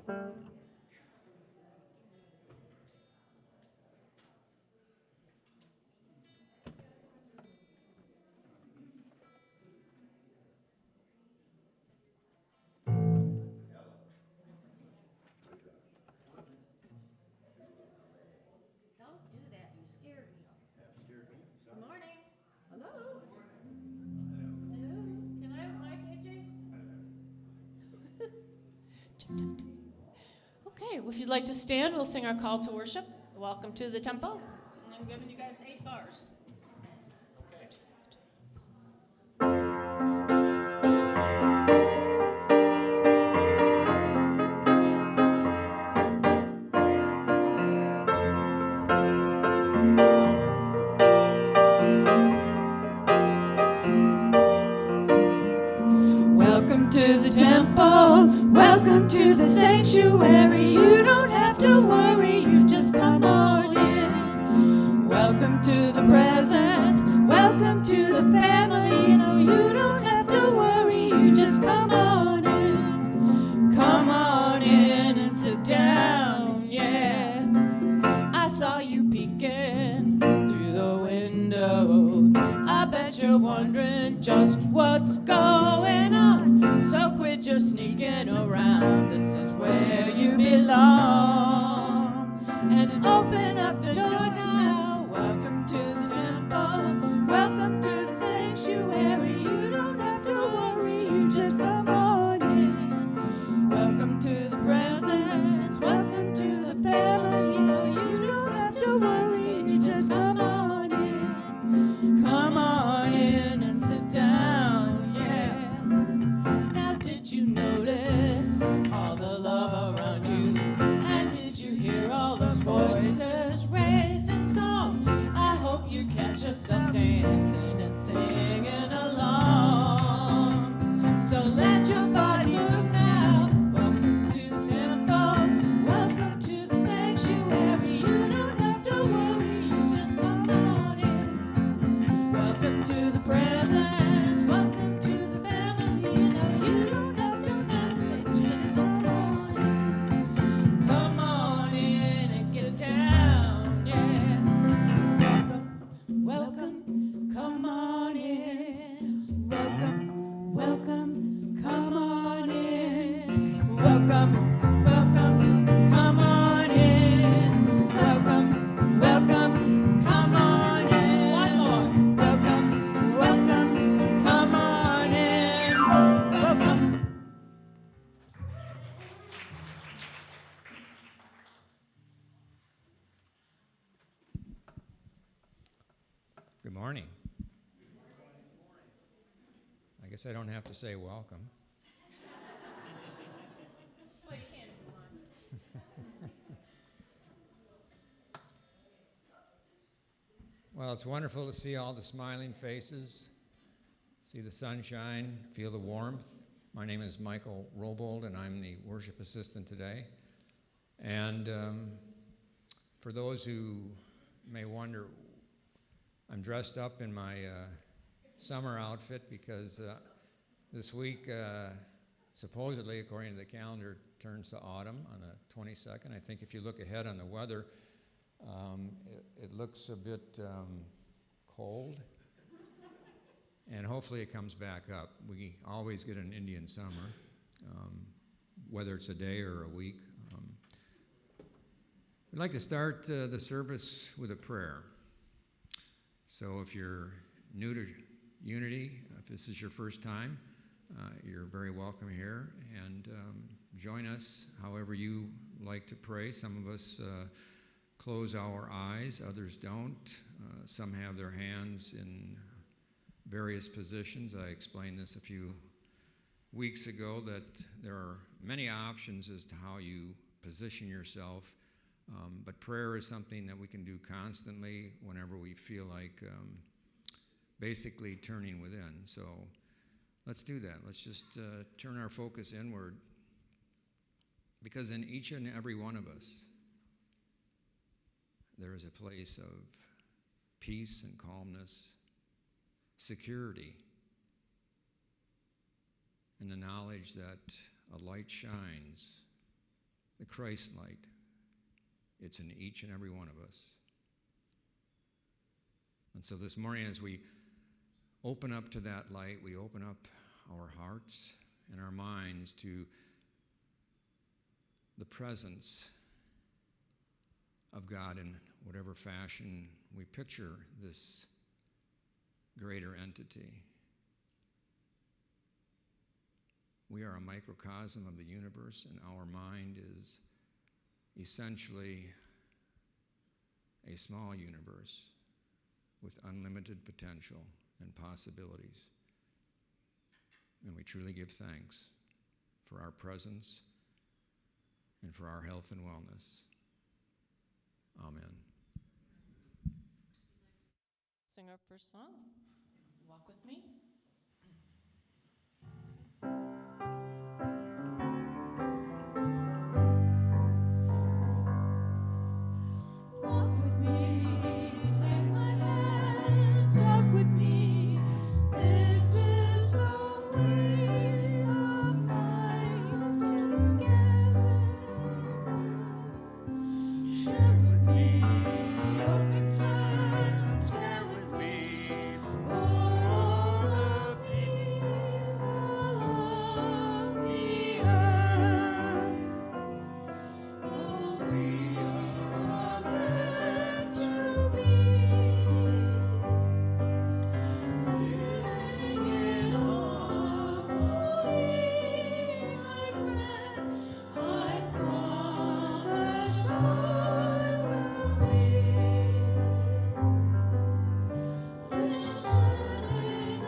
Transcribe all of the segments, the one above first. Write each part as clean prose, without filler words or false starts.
Don't do that. You scared me. Good morning. Hello. Hello. Can I have a mic, AJ? Okay, well, if you'd like to stand, we'll sing our call to worship. Welcome to the temple. And I'm giving you guys 8 bars. Welcome to the temple, welcome to the sanctuary. You don't have to worry, you just come on in. Welcome to the presence, welcome to the family. No, you don't have to worry, you just come on in. Come on in and sit down, yeah. I saw you peeking through the window. I bet you're wondering just what's going on. So quit your sneaking around. This is where you belong. And open up the door now. Welcome to the temple. Welcome to the sanctuary. You don't have to worry. You just come on in. Welcome to the presence. Welcome to the family. No, you don't have to hesitate. You just come on in. Come on in and sit down, yeah. Now did you notice all the love around you? And did you hear all those voices raising song? I hope you catch yourself dancing and singing along. So let your body move now. Welcome to the temple. Welcome to the sanctuary. You don't have to worry. You just come on in. Welcome to the presence. Welcome to the family. No, you don't have to hesitate. You just come on in. Come on in and get down, yeah. Welcome, welcome, come on in. Welcome, welcome, come on in. Welcome, welcome, come on in. Welcome, welcome, come on in. One more. Welcome, welcome, come on in. Welcome. Good morning. I guess I don't have to say welcome. Well, you can if you want. Well, it's wonderful to see all the smiling faces, see the sunshine, feel the warmth. My name is Michael Robold, and I'm the worship assistant today. And for those who may wonder, I'm dressed up in my summer outfit because this week, supposedly, according to the calendar, turns to autumn on the 22nd. I think if you look ahead on the weather, it looks a bit cold, and hopefully it comes back up. We always get an Indian summer, whether it's a day or a week. We'd like to start the service with a prayer. So if you're new to Unity, if this is your first time, you're very welcome here, and join us however you like to pray. Some of us close our eyes, others don't. Some have their hands in various positions. I explained this a few weeks ago, that there are many options as to how you position yourself, but prayer is something that we can do constantly whenever we feel like basically turning within. So let's do that. Let's just turn our focus inward, because in each and every one of us, there is a place of peace and calmness, security, and the knowledge that a light shines the Christ light. It's in each and every one of us. And so this morning, as we open up to that light, we open up our hearts and our minds to the presence of God in whatever fashion we picture this greater entity. We are a microcosm of the universe, and our mind is essentially a small universe with unlimited potential and possibilities. And we truly give thanks for our presence and for our health and wellness. Amen. Sing our first song, Walk With Me. Walk with me, take my hand, talk with me. This is the way of life together. Share with me your concerns, share with me for all the people of the earth. Oh, we are meant to be living in harmony, my friends. I promise I will be listening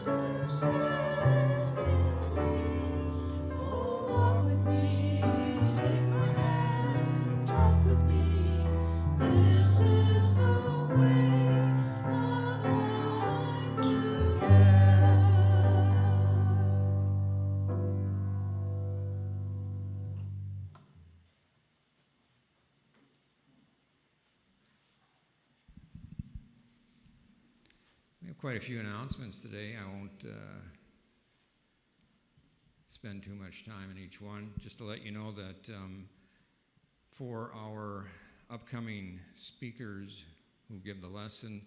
understandingly. Oh, walk with me, take my hand, talk with me. This is the way of life together. We have quite a few announcements today. I won't spend too much time in each one. Just to let you know that for our upcoming speakers who give the lesson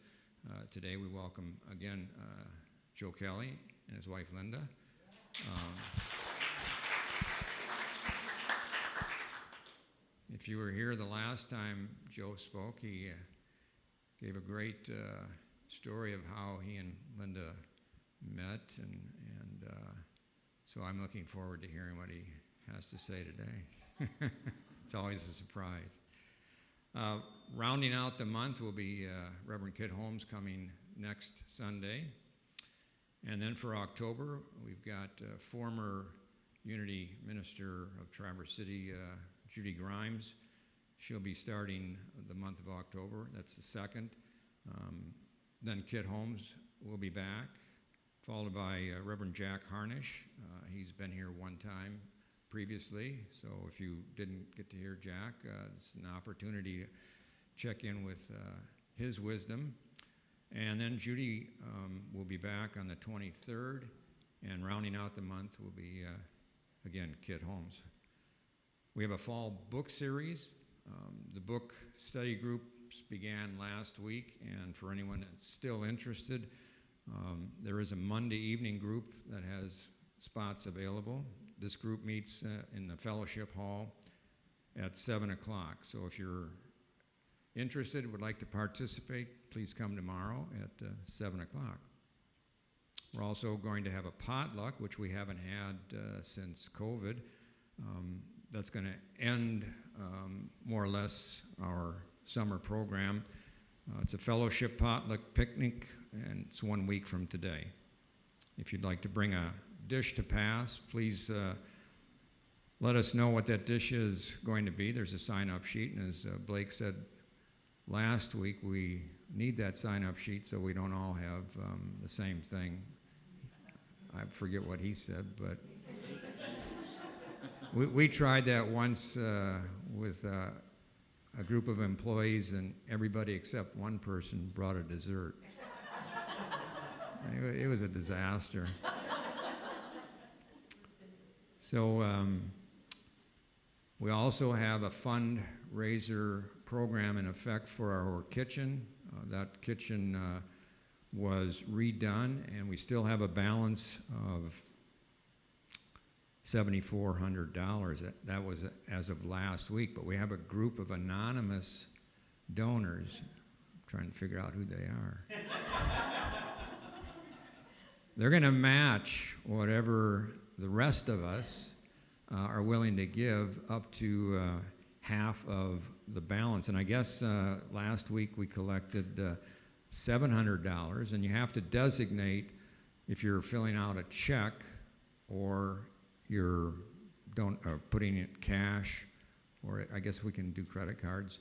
today, we welcome again Joe Kelly and his wife Linda. If you were here the last time Joe spoke, he gave a great story of how he and Linda met, and so I'm looking forward to hearing what he has to say today. It's always a surprise. Rounding out the month will be Reverend Kit Holmes coming next Sunday. And then for October, we've got former Unity Minister of Traverse City, Judy Grimes. She'll be starting the month of October. That's the 2nd. Then Kit Holmes will be back, followed by Reverend Jack Harnish. He's been here one time previously, so if you didn't get to hear Jack, it's an opportunity to check in with his wisdom. And then Judy will be back on the 23rd, and rounding out the month will be, again, Kit Holmes. We have a fall book series. The book study groups began last week, and for anyone that's still interested, there is a Monday evening group that has spots available. This group meets in the fellowship hall at 7 o'clock. So if you're interested, would like to participate, please come tomorrow at 7 o'clock. We're also going to have a potluck, which we haven't had since COVID. That's going to end more or less our summer program. It's a fellowship potluck picnic, and it's 1 week from today. If you'd like to bring a dish to pass, please let us know what that dish is going to be. There's a sign-up sheet, and as Blake said last week, we need that sign-up sheet so we don't all have the same thing. I forget what he said, but we tried that once with a group of employees, and everybody except one person brought a dessert. It was a disaster. So We also have a fundraiser program in effect for our kitchen. That kitchen was redone, and we still have a balance of $7,400. That was as of last week, but we have a group of anonymous donors. I'm trying to figure out who they are. They're going to match whatever the rest of us are willing to give, up to half of the balance. And I guess last week we collected $700, and you have to designate if you're filling out a check or you're putting it cash, or I guess we can do credit cards.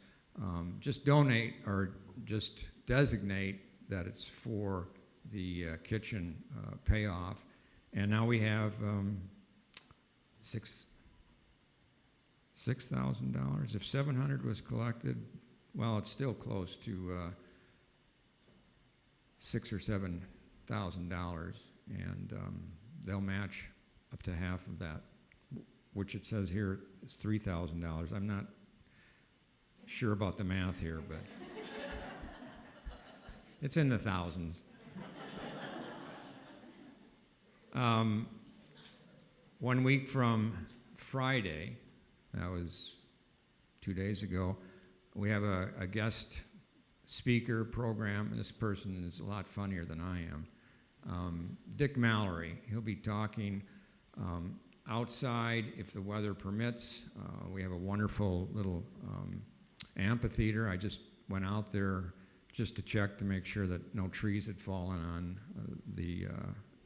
Just donate or just designate that it's for the kitchen payoff. And now we have $6,000. If 700 was collected, well, it's still close to $6,000 or $7,000, and they'll match up to half of that, which it says here is $3,000. I'm not sure about the math here, but it's in the thousands. 1 week from Friday, that was 2 days ago, we have a guest speaker program, and this person is a lot funnier than I am. Dick Mallory. He'll be talking outside if the weather permits. We have a wonderful little amphitheater. I just went out there just to check to make sure that no trees had fallen on the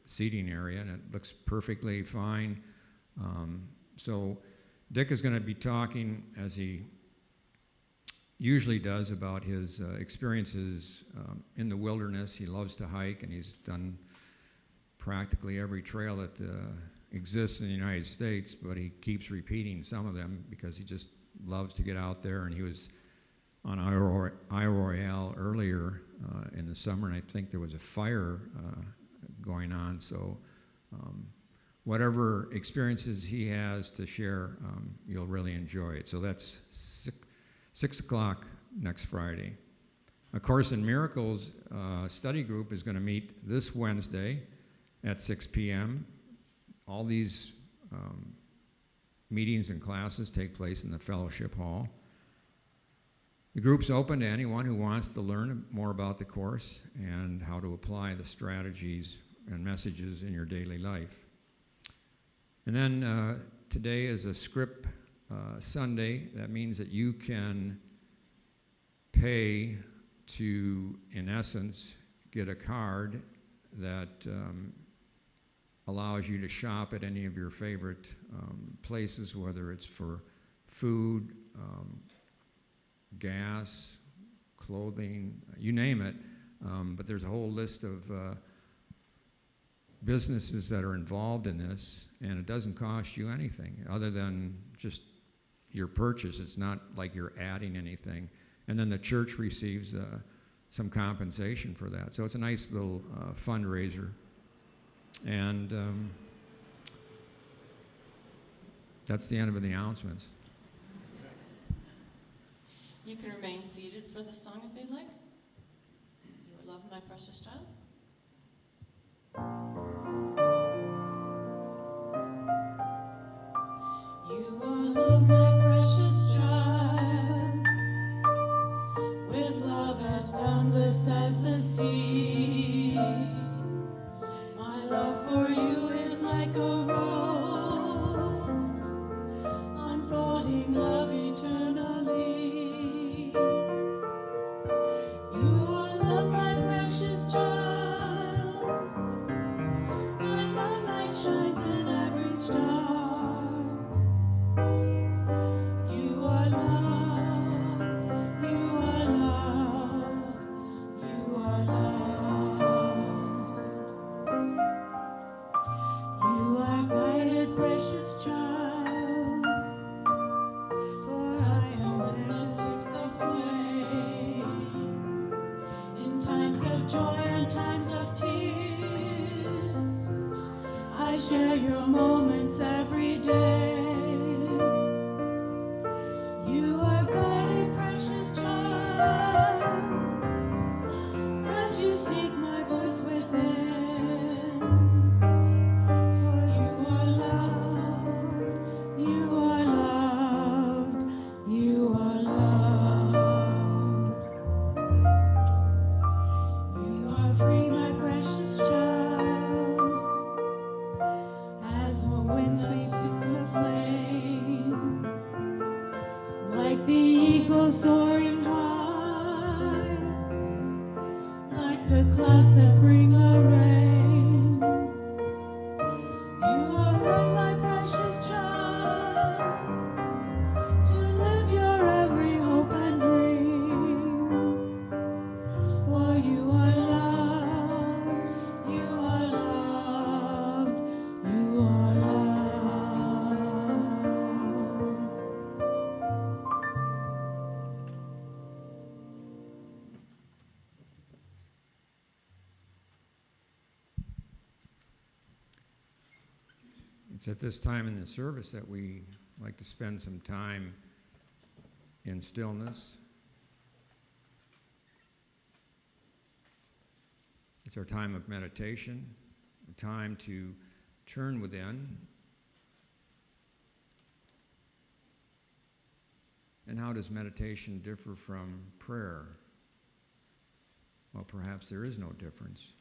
seating area, and it looks perfectly fine. So Dick is going to be talking, as he usually does, about his experiences in the wilderness. He loves to hike, and he's done practically every trail that exists in the United States, but he keeps repeating some of them because he just loves to get out there. And he was on Isle Royale earlier in the summer, and I think there was a fire going on. So whatever experiences he has to share, you'll really enjoy it. So that's 6 o'clock next Friday. A Course in Miracles study group is going to meet this Wednesday at 6 p.m. All these meetings and classes take place in the fellowship hall. The group's open to anyone who wants to learn more about the Course and how to apply the strategies and messages in your daily life. And then today is a script Sunday. That means that you can pay to, in essence, get a card that allows you to shop at any of your favorite places, whether it's for food, gas, clothing, you name it. But there's a whole list of businesses that are involved in this, and it doesn't cost you anything other than just your purchase. It's not like you're adding anything. And then the church receives some compensation for that. So it's a nice little fundraiser. And that's the end of the announcements. You can remain seated for the song if you'd like. You are loved, my precious child. You are loved, my precious child, with love as boundless as the sea. My love for you is like a rose, unfolding love eternally. You are loved, my precious child. My love light shines in every star. the eagle soaring high, like the clouds that bring a rain. You are from my precious child, to live your every hope and dream. For you are loved, you are loved, you are loved. It's at this time in the service that we like to spend some time in stillness. It's our time of meditation, a time to turn within. And how does meditation differ from prayer? Well, perhaps there is no difference.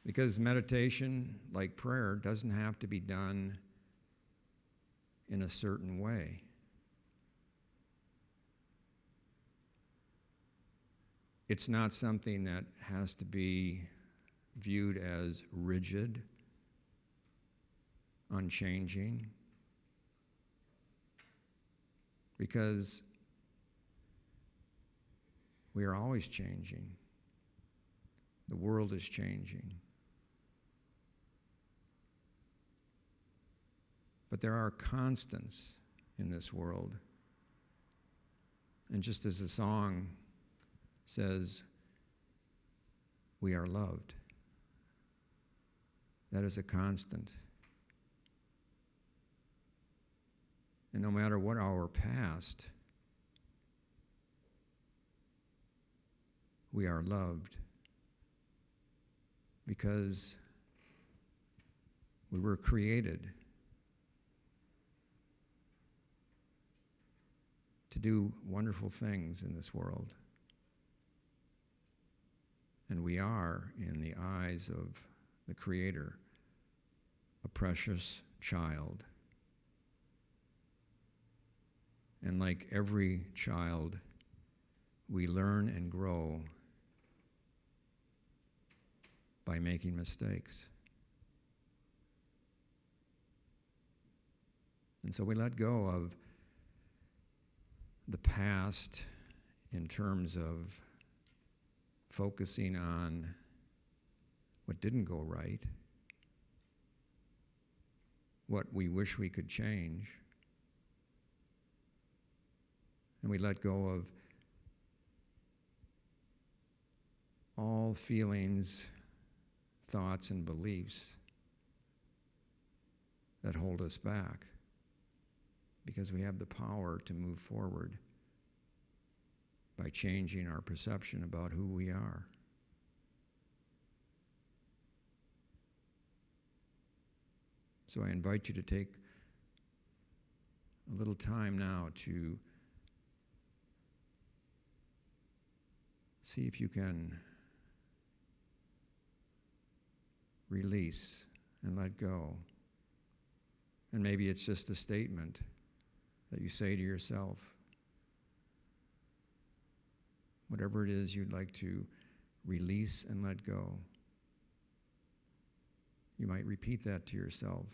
Because meditation, like prayer, doesn't have to be done in a certain way. It's not something that has to be viewed as rigid, unchanging, because we are always changing. The world is changing. But there are constants in this world. And just as the song says, we are loved. That is a constant. And no matter what our past, we are loved because we were created to do wonderful things in this world. And we are, in the eyes of the Creator, a precious child. And like every child, we learn and grow by making mistakes. And so we let go of the past in terms of focusing on what didn't go right, what we wish we could change, and we let go of all feelings, thoughts, and beliefs that hold us back, because we have the power to move forward by changing our perception about who we are. So I invite you to take a little time now to see if you can release and let go. And maybe it's just a statement that you say to yourself. Whatever it is you'd like to release and let go. You might repeat that to yourself.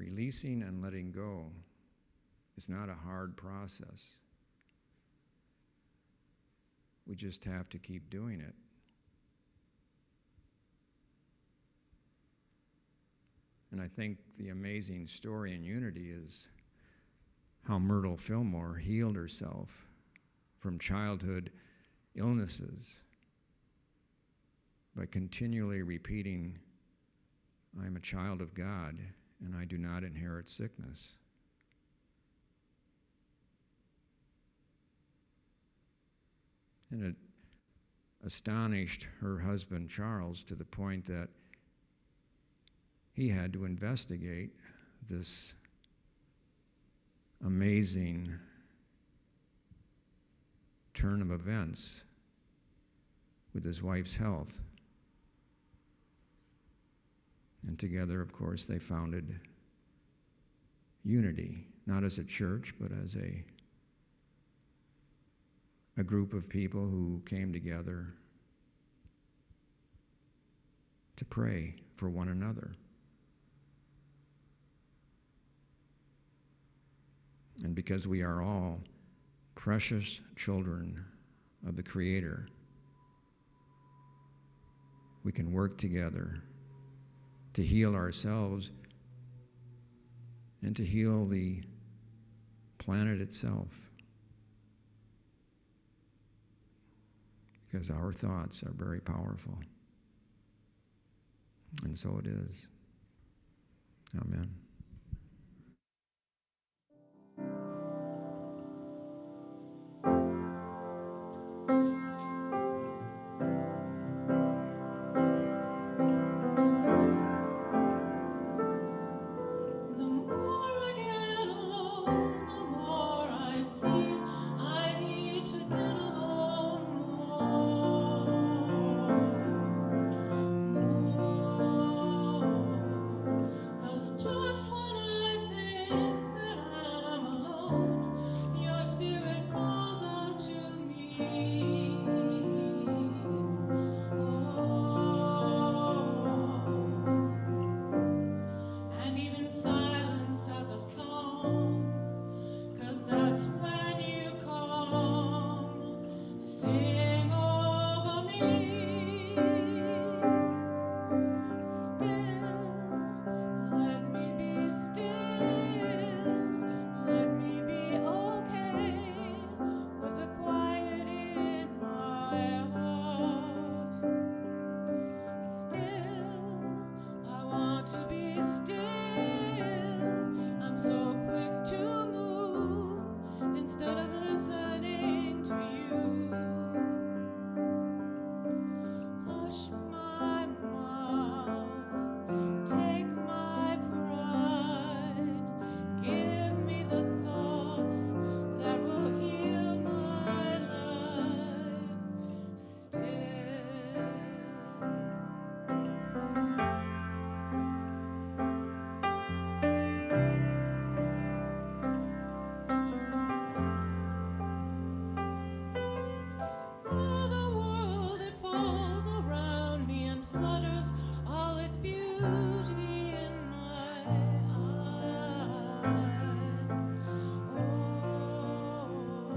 releasing and letting go is not a hard process. We just have to keep doing it. And I think the amazing story in Unity is how Myrtle Fillmore healed herself from childhood illnesses by continually repeating, "I'm a child of God, and I do not inherit sickness." And it astonished her husband, Charles, to the point that he had to investigate this amazing turn of events with his wife's health. And together, of course, they founded Unity, not as a church, but as a group of people who came together to pray for one another. And because we are all precious children of the Creator, we can work together to heal ourselves and to heal the planet itself. Because our thoughts are very powerful. And so it is. Amen. The more I get alone, the more I see I need to get alone more. 'Cause just when I think that I'm alone, your spirit calls out to me. And even silence has a song, 'cause that's when you come, sing over me. Still, let me be still, let me be okay with the quiet in my heart. Still, I want to be still. I'm so quick to move instead of listening to you. Hush my mouth, take my pride, give me the thoughts that will heal my life. Still. Oh, the world, it falls around me and flutters all its beauty in my eyes. Oh,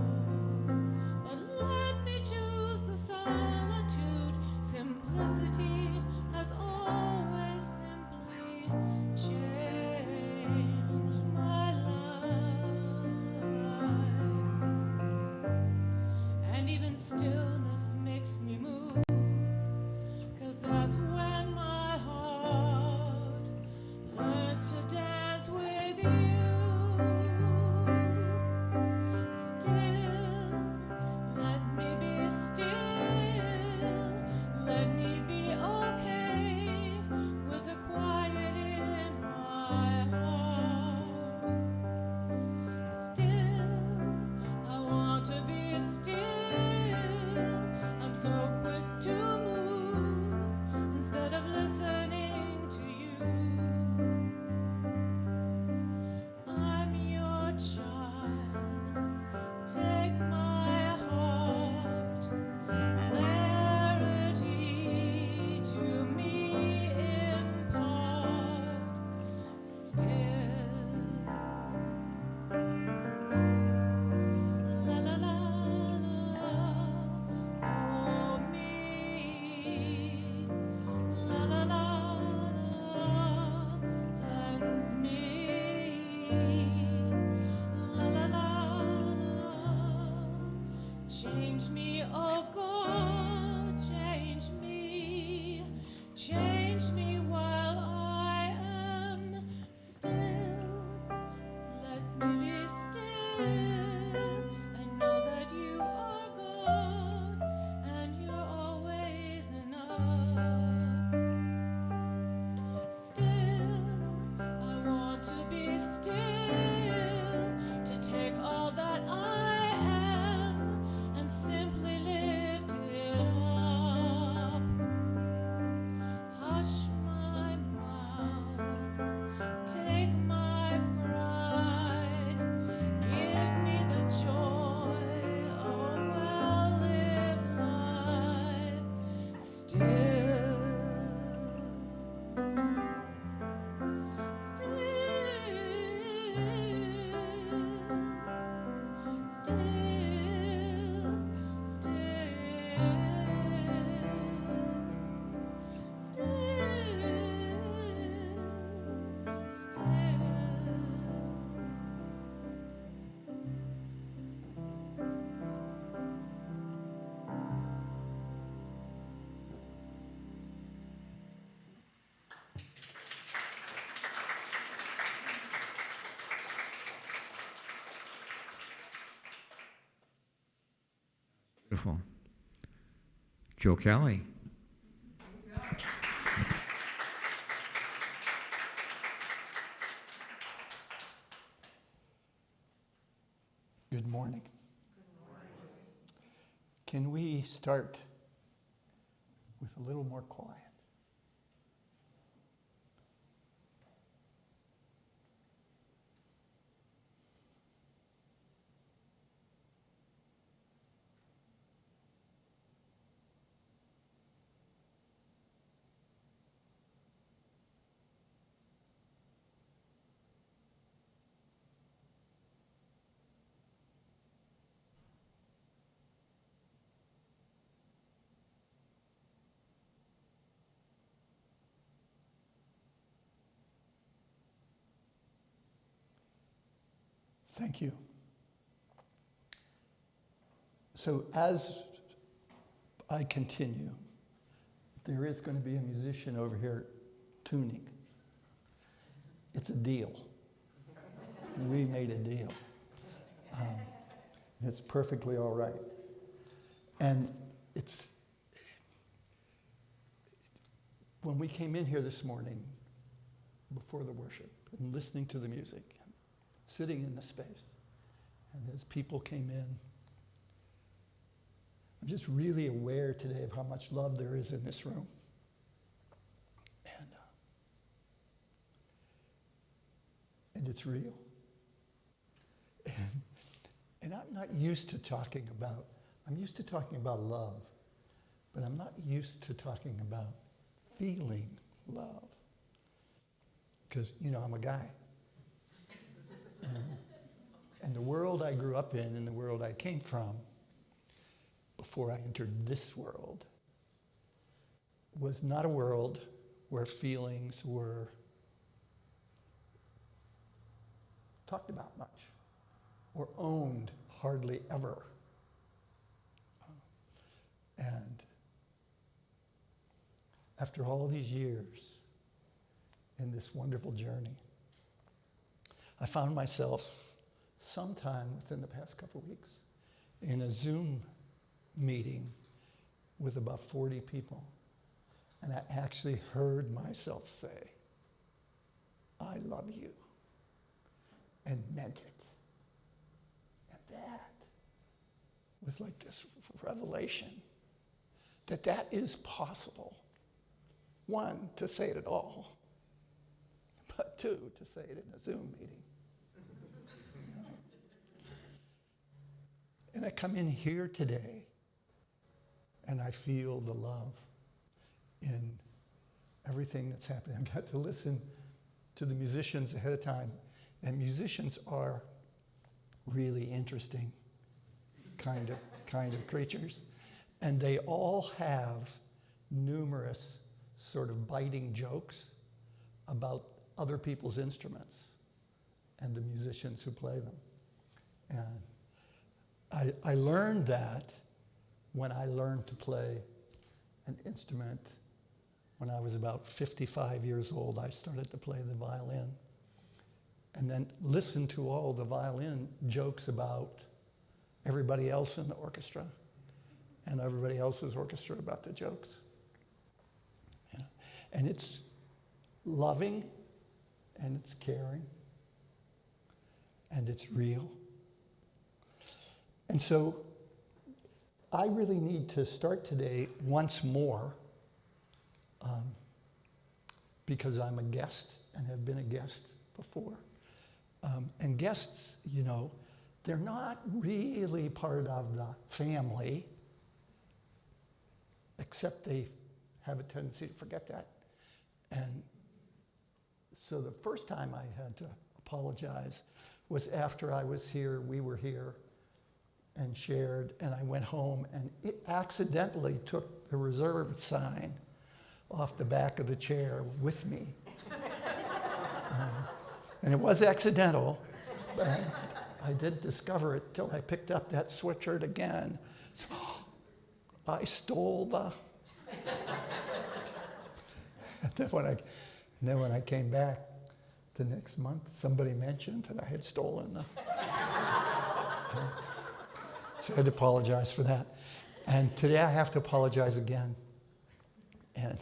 but let me choose the solitude. Simplicity has always simply changed my life. And even stillness makes me move, 'cause that's when my heart learns to dance with you. Still, let me be still, let me be okay with the quiet in my heart. Still, I want to be still. oh God, change me while I am still. Let me be still and know that you are God and you're always enough. Still, I want to be still, to take all that I am and simply lift it up. Hush my mouth, take my pride, give me the joy of a well-lived life. Still, Beautiful. Joe Kelly. Good morning. Can we start with a little more quiet? Thank you. So as I continue, there is going to be a musician over here tuning. It's a deal. We made a deal. It's perfectly all right. And it's, when we came in here this morning, before the worship, and listening to the music, sitting in the space, and as people came in, I'm just really aware today of how much love there is in this room. And it's real. And I'm not used to talking about, I'm used to talking about love, but I'm not used to talking about feeling love. Because, you know, I'm a guy. And the world I grew up in and the world I came from before I entered this world was not a world where feelings were talked about much or owned hardly ever. And after all these years in this wonderful journey, I found myself sometime within the past couple of weeks in a Zoom meeting with about 40 people. And I actually heard myself say, I love you, and meant it. And that was like this revelation that that is possible. One, to say it at all, but two, to say it in a Zoom meeting. And I come in here today and I feel the love in everything that's happening. I got to listen to the musicians ahead of time, and musicians are really interesting kind of creatures. And they all have numerous sort of biting jokes about other people's instruments and the musicians who play them. And I learned that when I learned to play an instrument. When I was about 55 years old, I started to play the violin. And then listened to all the violin jokes about everybody else in the orchestra and everybody else's orchestra about the jokes. You know? And it's loving, and it's caring, and it's real. And so I really need to start today once more, because I'm a guest and have been a guest before. And guests, you know, they're not really part of the family, except they have a tendency to forget that. And so the first time I had to apologize was after I was here, we were here and shared, and I went home and it accidentally took the reserved sign off the back of the chair with me. And it was accidental, but I didn't discover it till I picked up that sweatshirt again. So, I stole the... And then when I came back the next month, somebody mentioned that I had stolen the... So I had to apologize for that. And today I have to apologize again. And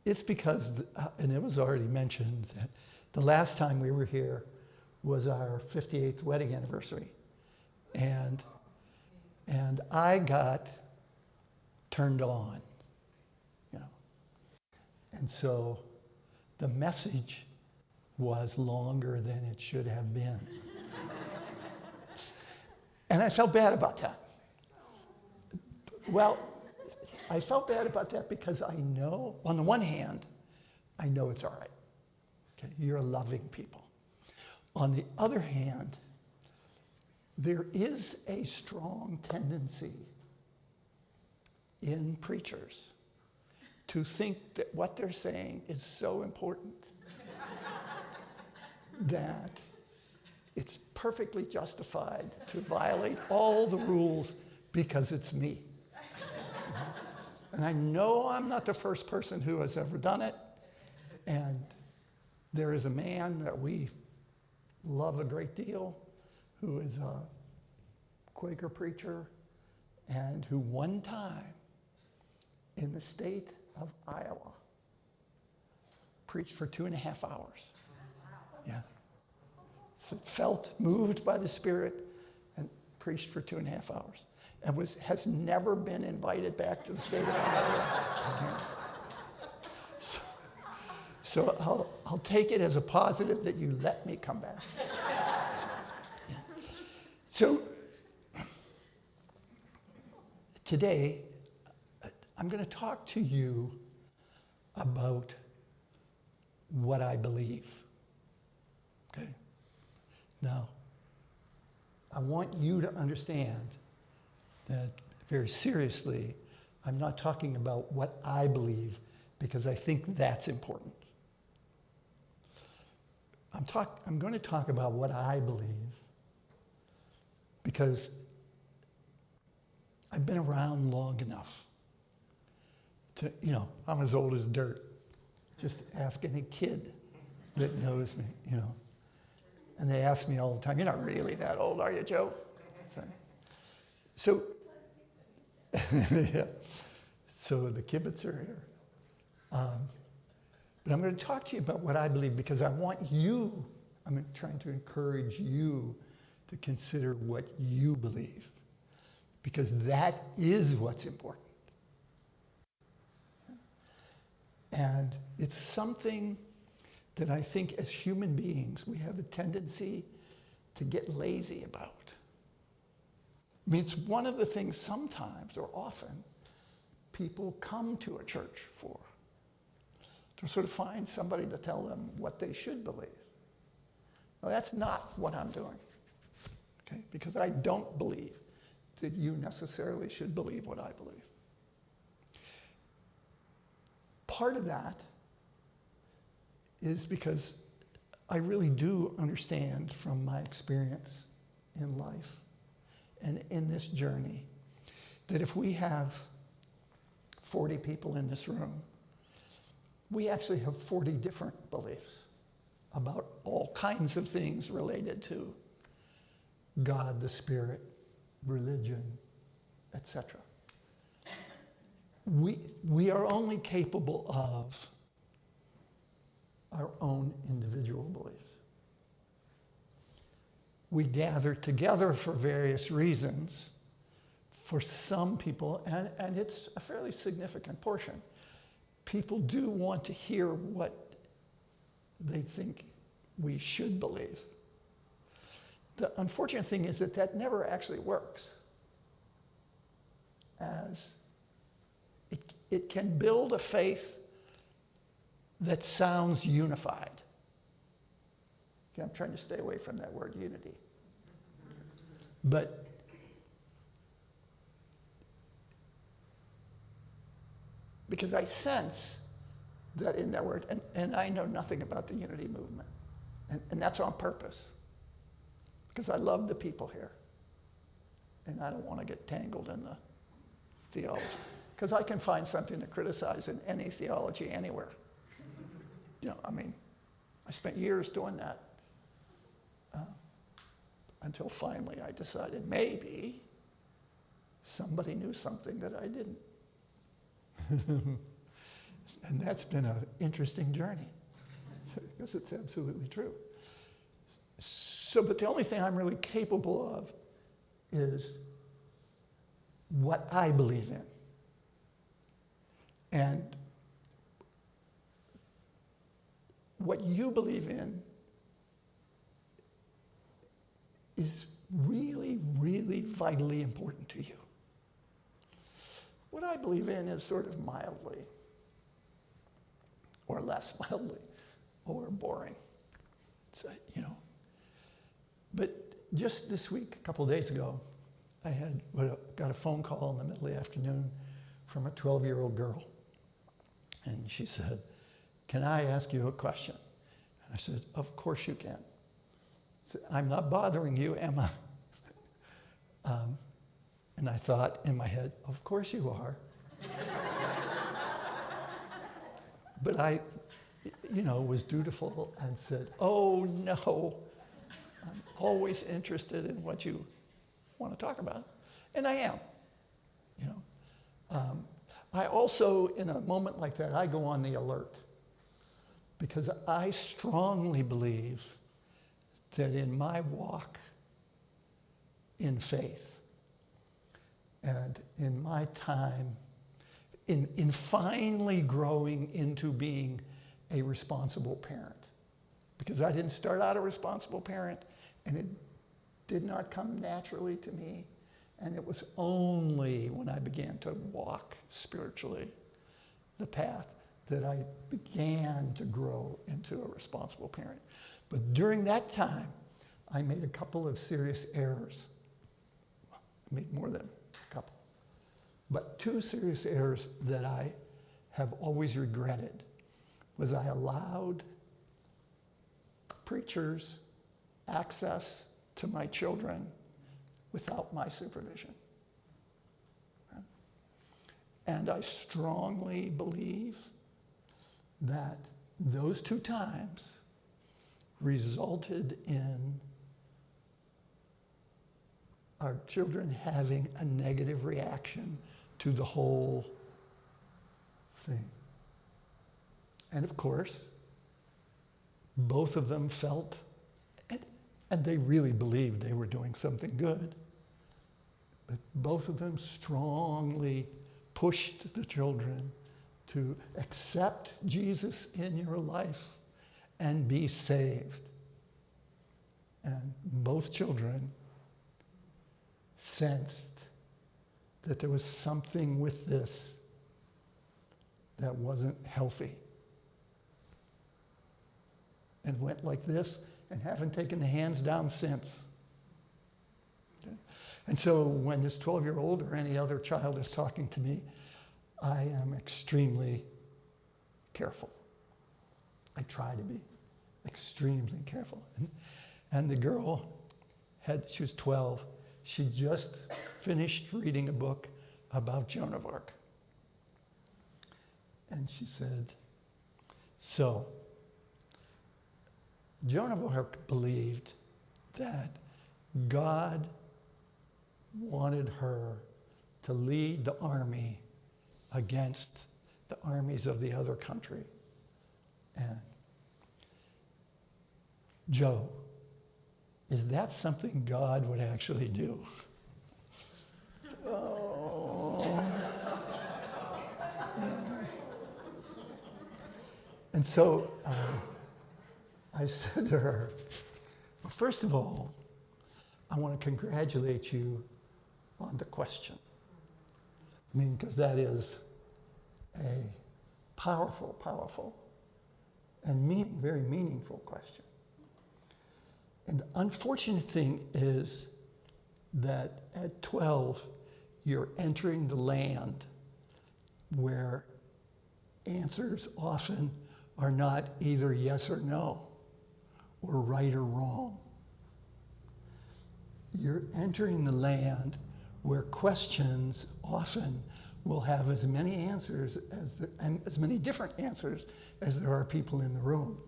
it's because, and it was already mentioned, that the last time we were here was our 58th wedding anniversary. And I got turned on, you know. And so the message was longer than it should have been. And I felt bad about that. Well, I felt bad about that because I know, on the one hand, I know it's all right. Okay, you're a loving people. On the other hand, there is a strong tendency in preachers to think that what they're saying is so important that it's perfectly justified to violate all the rules because it's me. And I know I'm not the first person who has ever done it. And there is a man that we love a great deal who is a Quaker preacher and who one time in the state of Iowa preached for 2.5 hours. Yeah. So felt moved by the Spirit and preached for 2.5 hours. And has never been invited back to the state of Iowa. So I'll take it as a positive that you let me come back. Yeah. So today, I'm going to talk to you about what I believe. Okay? Now, I want you to understand that very seriously, I'm not talking about what I believe because I think that's important. I'm going to talk about what I believe because I've been around long enough to, you know, I'm as old as dirt. Just ask any kid that knows me, you know. And they ask me all the time, "You're not really that old, are you, Joe?" So yeah. So the kibbutz are here. But I'm going to talk to you about what I believe because I'm trying to encourage you to consider what you believe because that is what's important. And it's something that I think as human beings we have a tendency to get lazy about. I mean, it's one of the things sometimes or often people come to a church for, to sort of find somebody to tell them what they should believe. Now, that's not what I'm doing, okay? Because I don't believe that you necessarily should believe what I believe. Part of that is because I really do understand from my experience in life and in this journey that if we have 40 people in this room, we actually have 40 different beliefs about all kinds of things related to God, the Spirit, religion, etc. We are only capable of our own individual beliefs. We gather together for various reasons. For some people, and it's a fairly significant portion, people do want to hear what they think we should believe. The unfortunate thing is that that never actually works, as it can build a faith that sounds unified. Okay, I'm trying to stay away from that word unity. But because I sense that in that word, and I know nothing about the unity movement, and that's on purpose, because I love the people here, and I don't want to get tangled in the theology, because I can find something to criticize in any theology anywhere. I mean, I spent years doing that until finally I decided maybe somebody knew something that I didn't. And that's been an interesting journey, because it's absolutely true. So, but the only thing I'm really capable of is what I believe in. And what you believe in is really, really vitally important to you. What I believe in is sort of mildly, or less mildly, or boring. It's, But just this week, a couple of days ago, I got a phone call in the middle of the afternoon from a 12-year-old girl. And she said, "Can I ask you a question?" I said, "Of course you can." I said, "I'm not bothering you, am I?" And I thought in my head, of course you are. But I, was dutiful and said, "Oh no, I'm always interested in what you want to talk about." And I am, I also, in a moment like that, I go on the alert, because I strongly believe that in my walk in faith, and in my time, in finally growing into being a responsible parent, because I didn't start out a responsible parent, and it did not come naturally to me, and it was only when I began to walk spiritually the path that I began to grow into a responsible parent. But during that time, I made a couple of serious errors. I made more than a couple. But two serious errors that I have always regretted was I allowed preachers access to my children without my supervision. And I strongly believe that those two times resulted in our children having a negative reaction to the whole thing. And of course, both of them felt, and they really believed they were doing something good, but both of them strongly pushed the children to accept Jesus in your life and be saved. And both children sensed that there was something with this that wasn't healthy, and went like this and haven't taken the hands down since. Okay? And so when this 12-year-old or any other child is talking to me, I am extremely careful. I try to be extremely careful. And the girl she was 12. She just finished reading a book about Joan of Arc. And she said, so, Joan of Arc believed that God wanted her to lead the army against the armies of the other country. And Joe, is that something God would actually do? Oh. And so I said to her, well, first of all, I want to congratulate you on the question. I mean, because that is a powerful, powerful, and very meaningful question. And the unfortunate thing is that at 12, you're entering the land where answers often are not either yes or no, or right or wrong. You're entering the land where questions often will have as many answers and as many different answers as there are people in the room.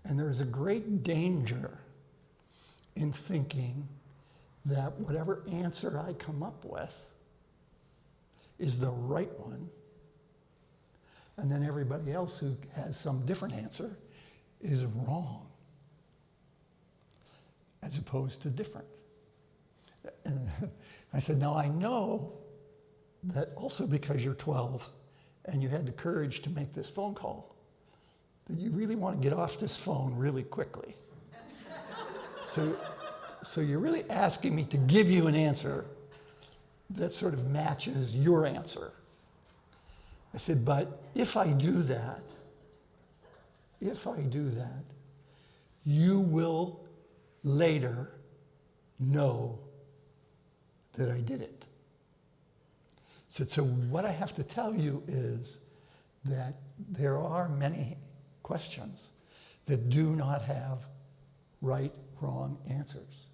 And there is a great danger in thinking that whatever answer I come up with is the right one, and then everybody else who has some different answer is wrong, as opposed to different. And I said, now I know that also because you're 12 and you had the courage to make this phone call, that you really want to get off this phone really quickly. So you're really asking me to give you an answer that sort of matches your answer. I said, but if I do that, you will later know that I did it. So what I have to tell you is that there are many questions that do not have right, wrong answers.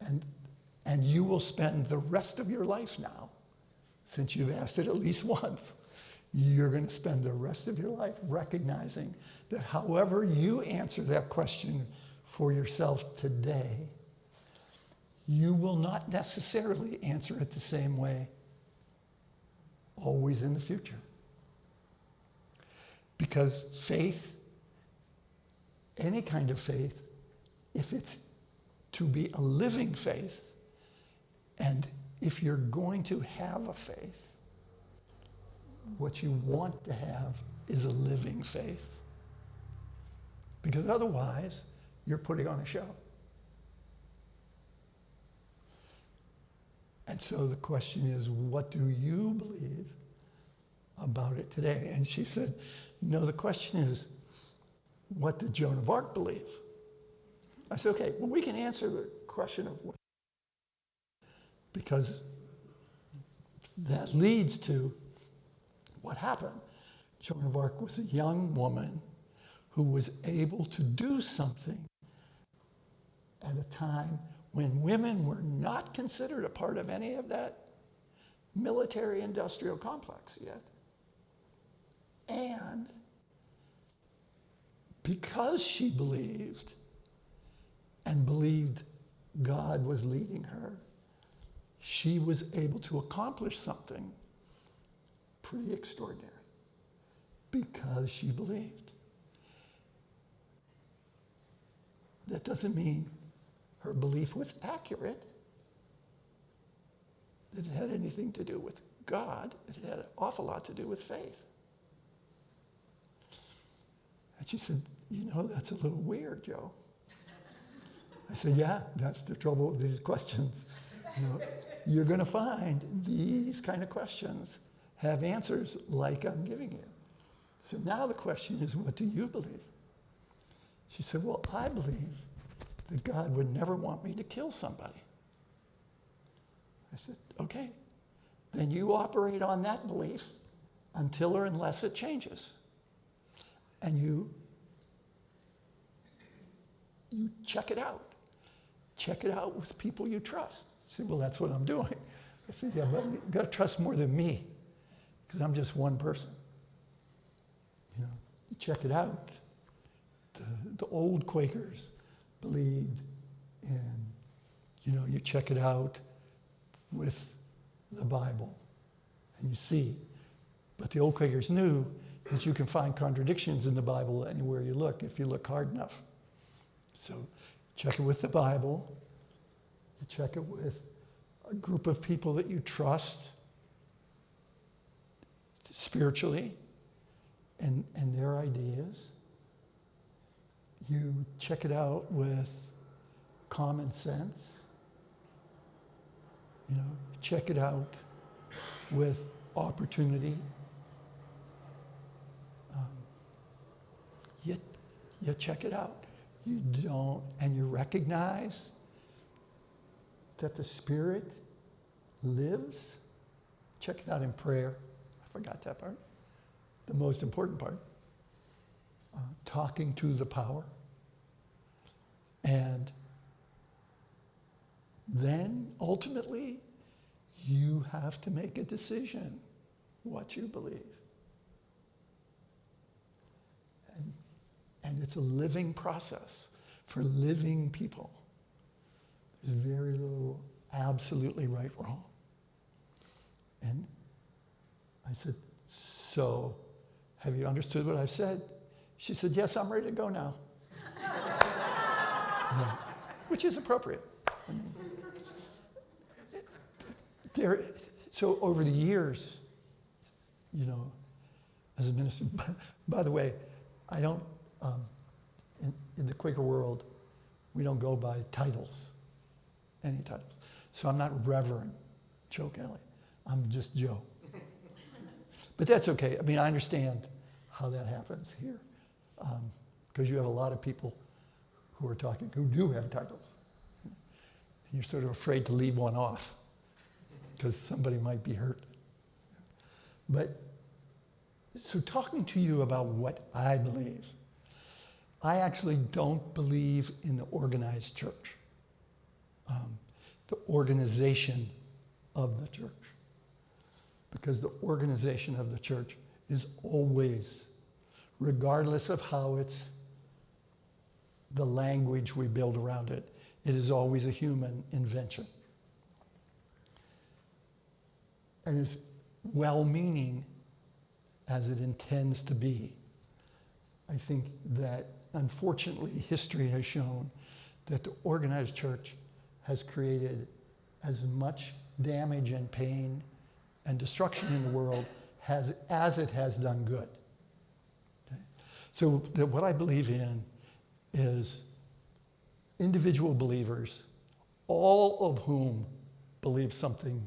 And you will spend the rest of your life now, since you've asked it at least once, you're going to spend the rest of your life recognizing that however you answer that question for yourself today, you will not necessarily answer it the same way always in the future. Because faith, any kind of faith, if it's to be a living faith, and if you're going to have a faith, what you want to have is a living faith. Because otherwise, you're putting on a show. And so the question is, what do you believe about it today? And she said, no, the question is, what did Joan of Arc believe? I said, okay, well, we can answer the question of what, because that leads to what happened. Joan of Arc was a young woman who was able to do something at a time when women were not considered a part of any of that military-industrial complex yet. And because she believed, and believed God was leading her, she was able to accomplish something pretty extraordinary because she believed. That doesn't mean her belief was accurate, that it had anything to do with God. It had an awful lot to do with faith. And she said, you know, that's a little weird, Joe. I said, yeah, that's the trouble with these questions. You know, you're going to find these kind of questions have answers like I'm giving you. So now the question is, what do you believe? She said, well, I believe that God would never want me to kill somebody. I said, okay, then you operate on that belief until or unless it changes. And you check it out. Check it out with people you trust. Say, well, that's what I'm doing. I said, yeah, but you got to trust more than me, because I'm just one person. You know, check it out. The old Quakers believed in, you know, you check it out with the Bible, and you see. But the old Quakers knew that you can find contradictions in the Bible anywhere you look, if you look hard enough. So check it with the Bible. You check it with a group of people that you trust spiritually and their ideas. You check it out with common sense. You know, check it out with opportunity. You check it out. You don't, and you recognize that the Spirit lives. Check it out in prayer. I forgot that part. The most important part. Talking to the power. And then ultimately, you have to make a decision what you believe. And it's a living process for living people. There's very little absolutely right, wrong. And I said, so have you understood what I've said? She said, yes, I'm ready to go now. Yeah. Which is appropriate. I mean, so over the years, you know, as a minister, by the way, I don't, in the Quaker world, we don't go by titles, any titles. So I'm not Reverend Joe Kelly. I'm just Joe. But that's okay. I mean, I understand how that happens here. Because you have a lot of people who are talking, who do have titles. And you're sort of afraid to leave one off because somebody might be hurt. But, so talking to you about what I believe, I actually don't believe in the organized church, the organization of the church. Because the organization of the church is always, regardless of how it's the language we build around it, it is always a human invention. And as well-meaning as it intends to be, I think that unfortunately history has shown that the organized church has created as much damage and pain and destruction in the world as it has done good. Okay? So what I believe in is individual believers, all of whom believe something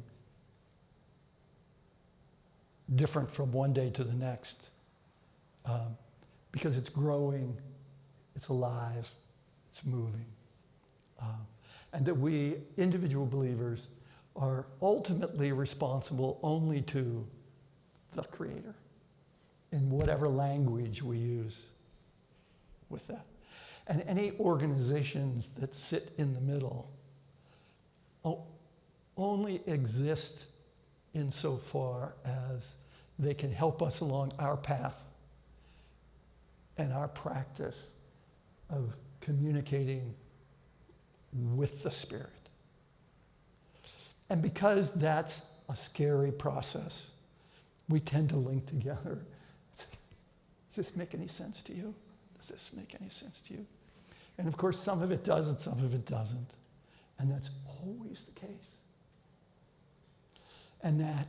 different from one day to the next, because it's growing, it's alive, it's moving. And that we, individual believers, are ultimately responsible only to the Creator in whatever language we use with that. And any organizations that sit in the middle only exist insofar as they can help us along our path and our practice of communicating with the Spirit. And because that's a scary process, we tend to link together. Does this make any sense to you? Does this make any sense to you? And of course, some of it does and some of it doesn't. And that's always the case. And that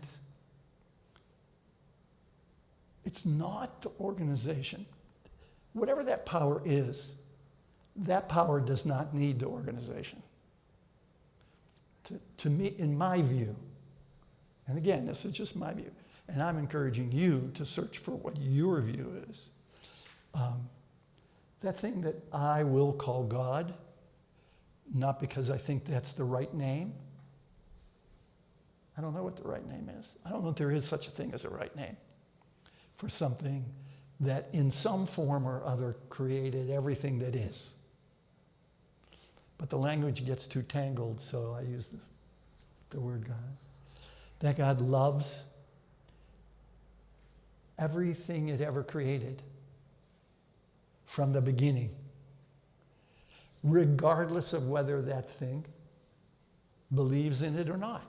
it's not the organization. Whatever that power is, that power does not need the organization. To me, in my view, and again, this is just my view, and I'm encouraging you to search for what your view is. That thing that I will call God, not because I think that's the right name. I don't know what the right name is. I don't know if there is such a thing as a right name for something that in some form or other created everything that is. But the language gets too tangled, so I use the word God. that God loves everything it ever created from the beginning, regardless of whether that thing believes in it or not,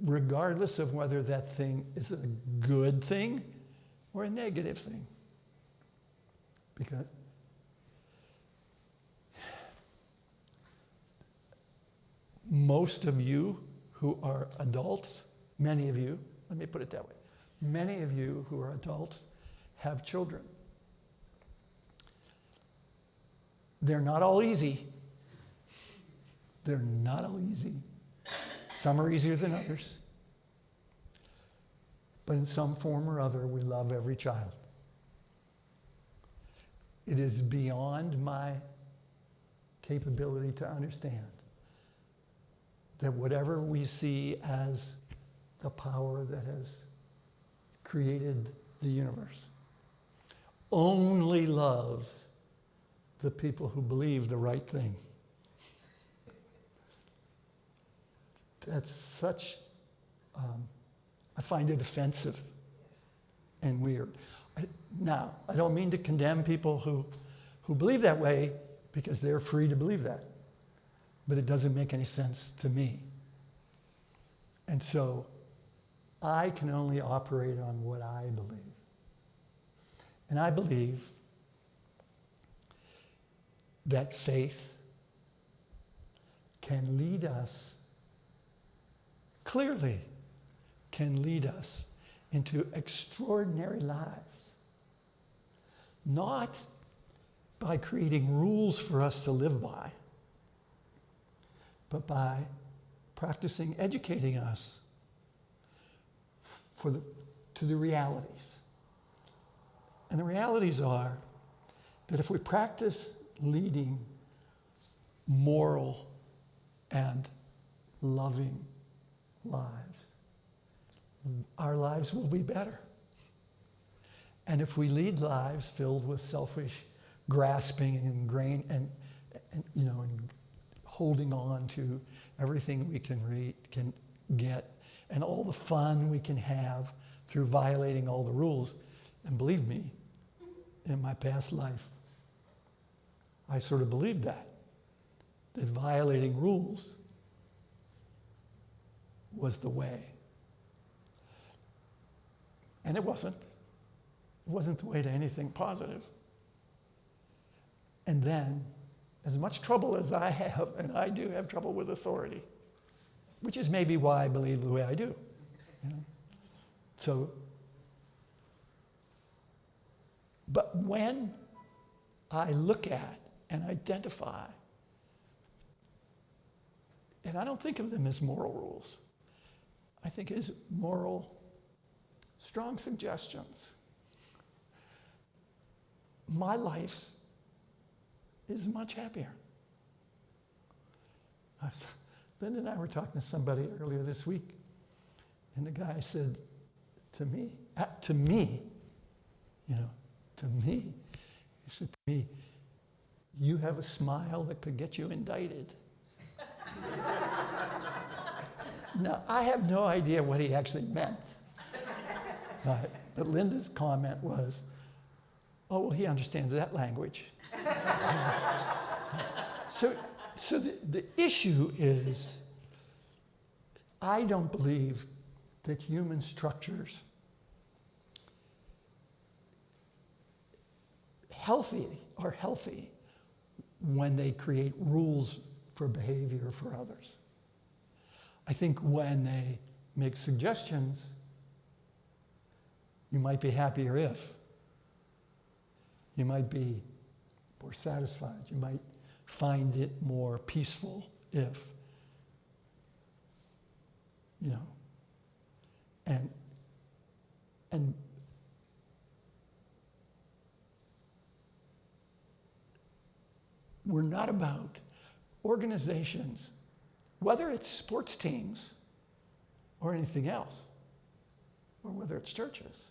regardless of whether that thing is a good thing or a negative thing. Because most of you who are adults, many of you, let me put it that way, many of you who are adults have children. They're not all easy. They're not all easy. Some are easier than others. But in some form or other, we love every child. It is beyond my capability to understand that whatever we see as the power that has created the universe only loves the people who believe the right thing. That's such, I find it offensive and weird. Now, I don't mean to condemn people who believe that way because they're free to believe that. But it doesn't make any sense to me. And so I can only operate on what I believe. And I believe that faith can lead us, clearly can lead us into extraordinary lives. Not by creating rules for us to live by, but by practicing educating us to the realities. And the realities are that if we practice leading moral and loving lives, our lives will be better. And if we lead lives filled with selfish grasping and holding on to everything we can get and all the fun we can have through violating all the rules, and believe me, in my past life, I sort of believed that violating rules was the way. And it wasn't. It wasn't the way to anything positive. And then, as much trouble as I have, and I do have trouble with authority, which is maybe why I believe the way I do. So, but when I look at and identify, and I don't think of them as moral rules, I think as moral, strong suggestions, my life is much happier. Linda and I were talking to somebody earlier this week, and the guy said to me, he said to me, "You have a smile that could get you indicted." Now, I have no idea what he actually meant. But Linda's comment was, "Oh, well, he understands that language." So the issue is, I don't believe that human structures are healthy when they create rules for behavior for others. I think when they make suggestions, you might be happier if. You might be more satisfied. You might find it more peaceful if, and we're not about organizations, whether it's sports teams or anything else, or whether it's churches,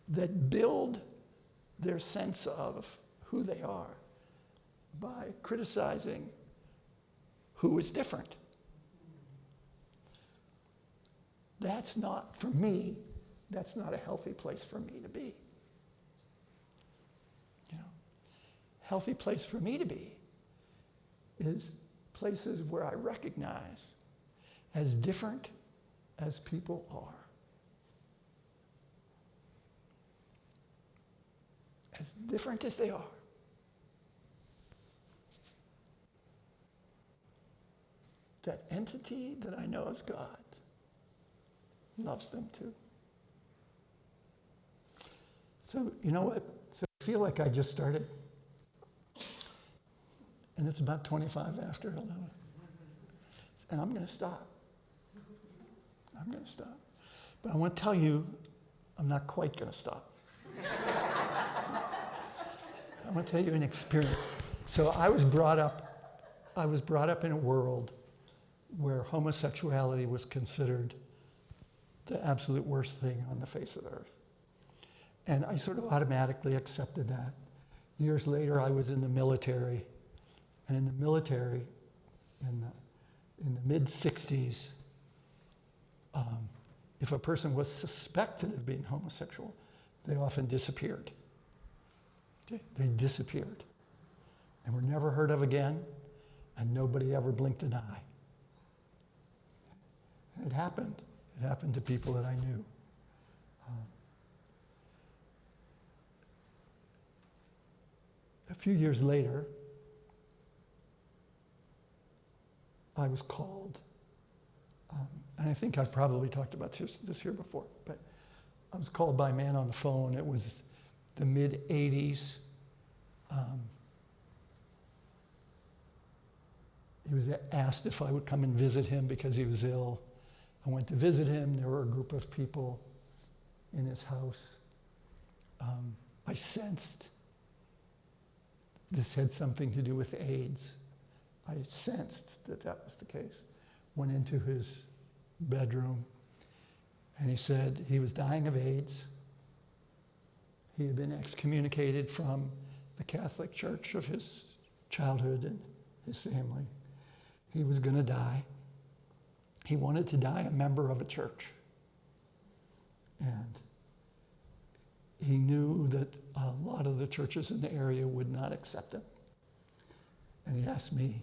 that build their sense of who they are by criticizing who is different. That's not, for me, that's not a healthy place for me to be. You know, healthy place for me to be is places where I recognize, as different as people are, as different as they are, that entity that I know as God loves them too. So, you know what? So I feel like I just started. And it's about 25 after 11. And I'm going to stop. I'm going to stop. But I want to tell you, I'm not quite going to stop. I'm going to tell you an experience. So I was brought up in a world where homosexuality was considered the absolute worst thing on the face of the earth. And I sort of automatically accepted that. Years later, I was in the military. And in the military, in the mid-60s, if a person was suspected of being homosexual, they often disappeared. Okay? They disappeared. And were never heard of again, and nobody ever blinked an eye. And it happened. It happened to people that I knew. A few years later, I was called, and I think I've probably talked about this here before, but I was called by a man on the phone. It was the mid-'80s. He was asked if I would come and visit him because he was ill. I went to visit him. There were a group of people in his house. I sensed this had something to do with AIDS. I sensed that that was the case. Went into his bedroom, and he said he was dying of AIDS. He had been excommunicated from the Catholic Church of his childhood and his family. He was going to die. He wanted to die a member of a church. And he knew that a lot of the churches in the area would not accept him. And he asked me,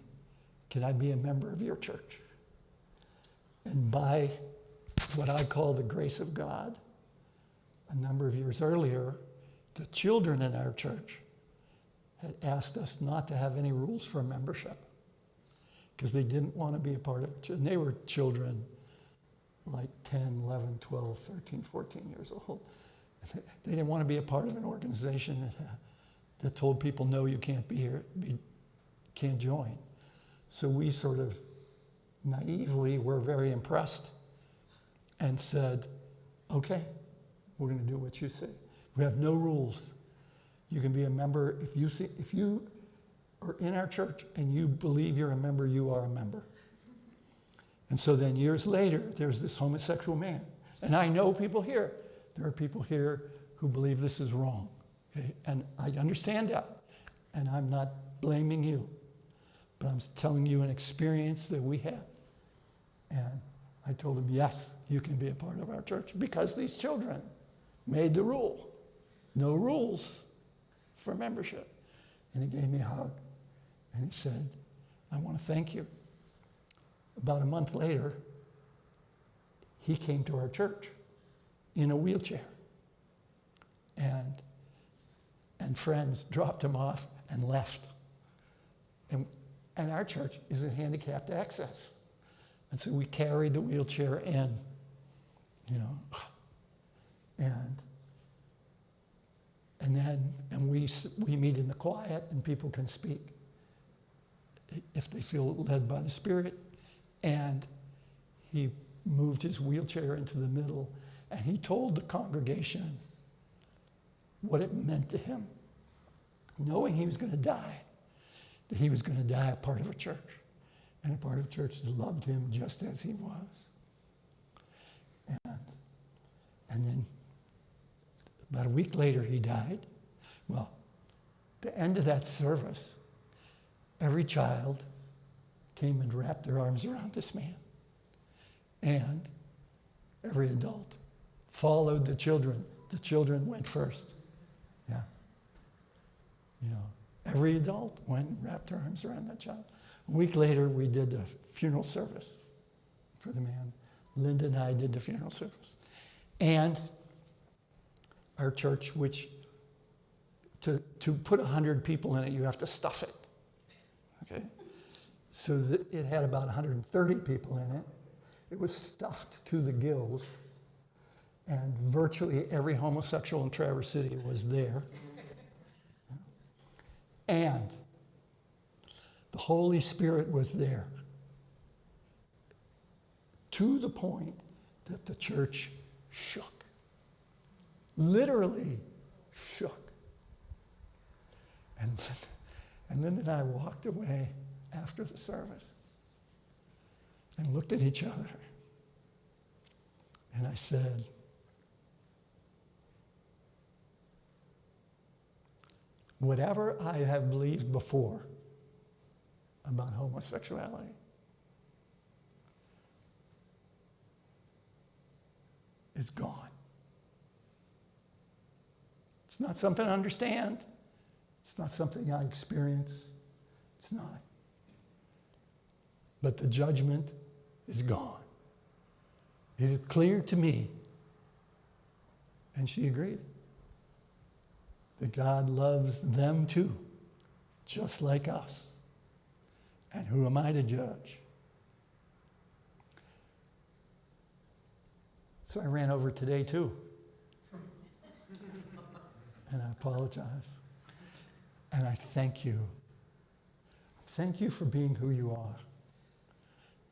can I be a member of your church? And by what I call the grace of God, a number of years earlier, the children in our church had asked us not to have any rules for membership because they didn't want to be a part of it. And they were children like 10, 11, 12, 13, 14 years old. They didn't want to be a part of an organization that told people, no, you can't be here, can't join. So we sort of naively were very impressed and said, okay, we're going to do what you say. We have no rules. You can be a member. If you are in our church and you believe you're a member, you are a member. And so then years later, there's this homosexual man. And I know people here. There are people here who believe this is wrong. Okay? And I understand that. And I'm not blaming you. But I'm telling you an experience that we had. And I told him, yes, you can be a part of our church because these children made the rule. No rules for membership. And he gave me a hug. And he said, I want to thank you. About a month later, he came to our church in a wheelchair. And friends dropped him off and left. And our church is in handicapped access. And so we carried the wheelchair in, you know. And we meet in the quiet and people can speak if they feel led by the Spirit. And he moved his wheelchair into the middle and he told the congregation what it meant to him, knowing he was going to die, that he was going to die a part of a church, and a part of a church that loved him just as he was. And then about a week later, he died. Well, the end of that service, every child came and wrapped their arms around this man. And Every adult followed the children. The children went first. Yeah. You know, every adult went and wrapped their arms around that child. A week later, we did the funeral service for the man. Linda and I did the funeral service. And our church, which to put 100 people in it, you have to stuff it. Okay? So it had about 130 people in it. It was stuffed to the gills. And virtually every homosexual in Traverse City was there. And the Holy Spirit was there. To the point that the church shook. Literally shook. And Linda and I walked away after the service and looked at each other. And I said, whatever I have believed before about homosexuality is gone. It's not something I understand. It's not something I experience. It's not. But the judgment is gone. It is clear to me. And she agreed that God loves them too, just like us. And who am I to judge? So I ran over today too. And I apologize. And I thank you. Thank you for being who you are.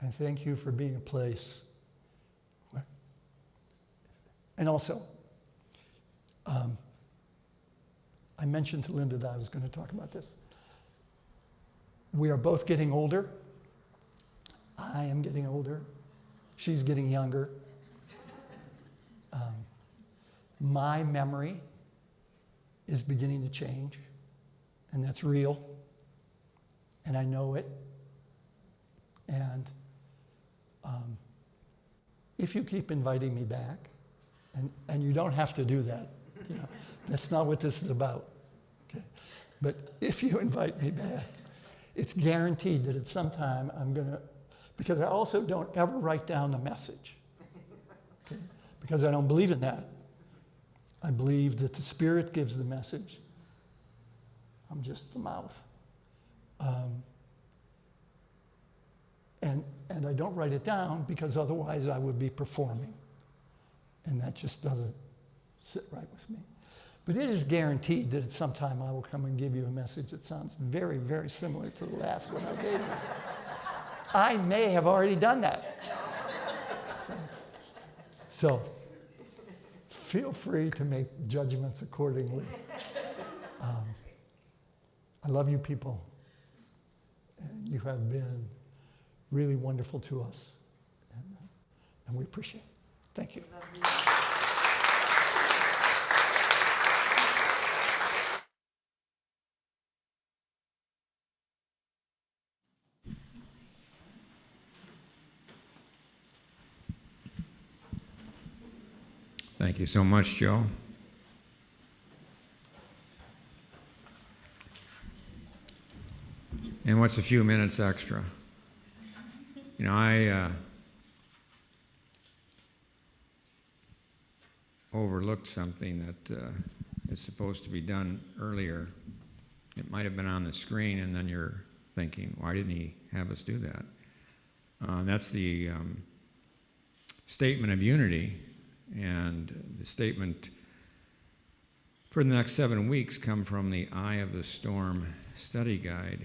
And thank you for being a place where... And also, I mentioned to Linda that I was going to talk about this. We are both getting older. I am getting older. She's getting younger. My memory is beginning to change, and that's real, and I know it. And if you keep inviting me back, and you don't have to do that, you know, that's not what this is about. Okay? But if you invite me back, it's guaranteed that at some time I'm going to, because I also don't ever write down the message. Okay? Because I don't believe in that. I believe that the Spirit gives the message. I'm just the mouth. And I don't write it down because otherwise I would be performing. And that just doesn't sit right with me. But it is guaranteed that at some time I will come and give you a message that sounds very, very similar to the last one I gave you. I may have already done that. So feel free to make judgments accordingly. I love you people. And you have been really wonderful to us. And we appreciate it. Thank you. Thank you so much, Joe. And what's a few minutes extra? You know, I overlooked something that is supposed to be done earlier. It might have been on the screen, and then you're thinking, why didn't he have us do that? That's the Statement of Unity. And the statement for the next 7 weeks come from the Eye of the Storm study guide.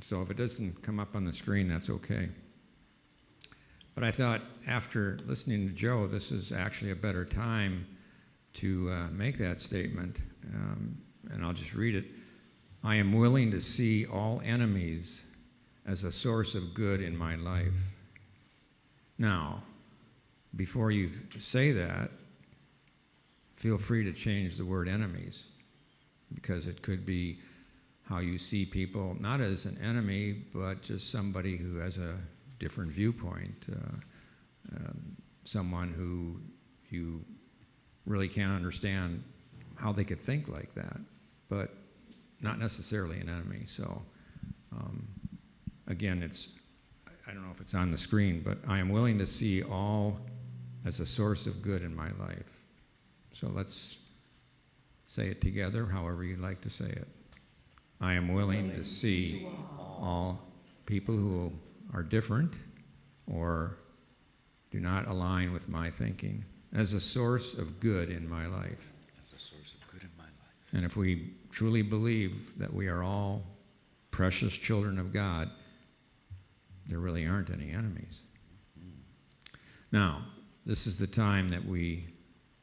So if it doesn't come up on the screen, that's okay. But I thought after listening to Joe, this is actually a better time to make that statement. And I'll just read it. I am willing to see all enemies as a source of good in my life. Now, before you say that, feel free to change the word enemies, because it could be how you see people, not as an enemy, but just somebody who has a different viewpoint. someone who you really can't understand how they could think like that, but not necessarily an enemy. So again, I don't know if it's on the screen, but I am willing to see all as a source of good in my life. So let's say it together, however you'd like to say it. I am willing to see all people who are different or do not align with my thinking as a source of good in my life. As a source of good in my life. And if we truly believe that we are all precious children of God, there really aren't any enemies. Now, this is the time that we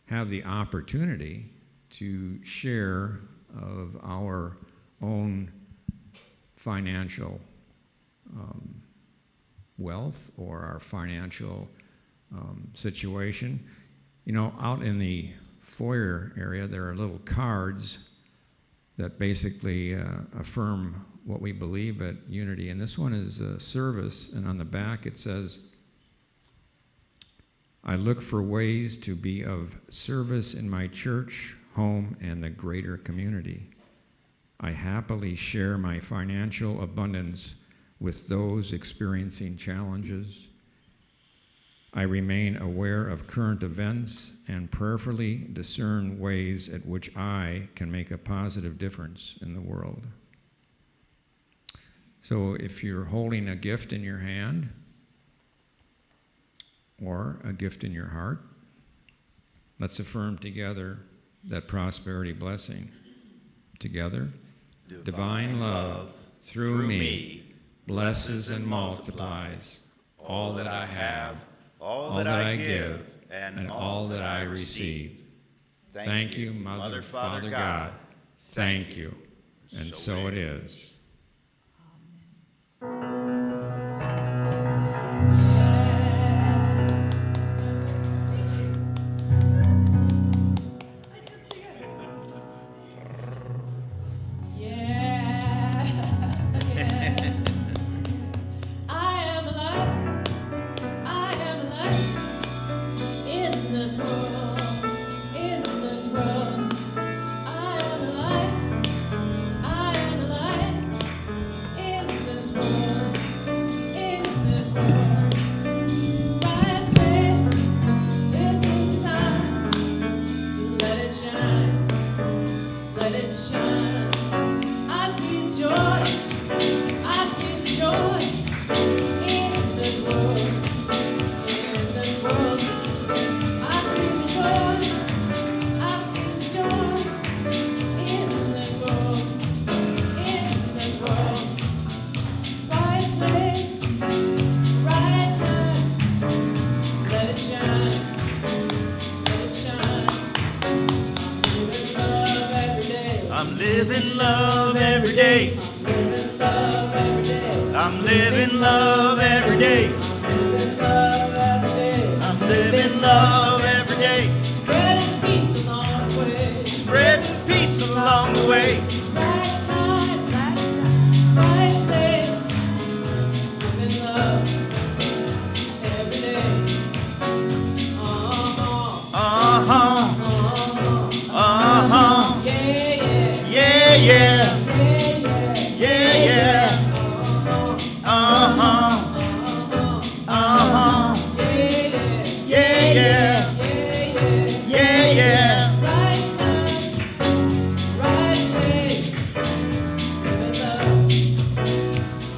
have the opportunity to share of our own financial wealth or our financial situation. You know, out in the foyer area, there are little cards that basically affirm what we believe at Unity. And this one is a service, and on the back it says, I look for ways to be of service in my church, home, and the greater community. I happily share my financial abundance with those experiencing challenges. I remain aware of current events and prayerfully discern ways at which I can make a positive difference in the world. So if you're holding a gift in your hand or a gift in your heart, let's affirm together that prosperity blessing. Together, divine love through me blesses and multiplies all that I have, all that I give, and all that I receive. Thank you, Mother, Father God. Thank you. And so it is. I'm living love every day. I'm living love every day. I'm living love every day. Spreading peace along the way. Spreading peace along the way. Right time, right place. Living love every day. Yeah. Right time, right place. Living love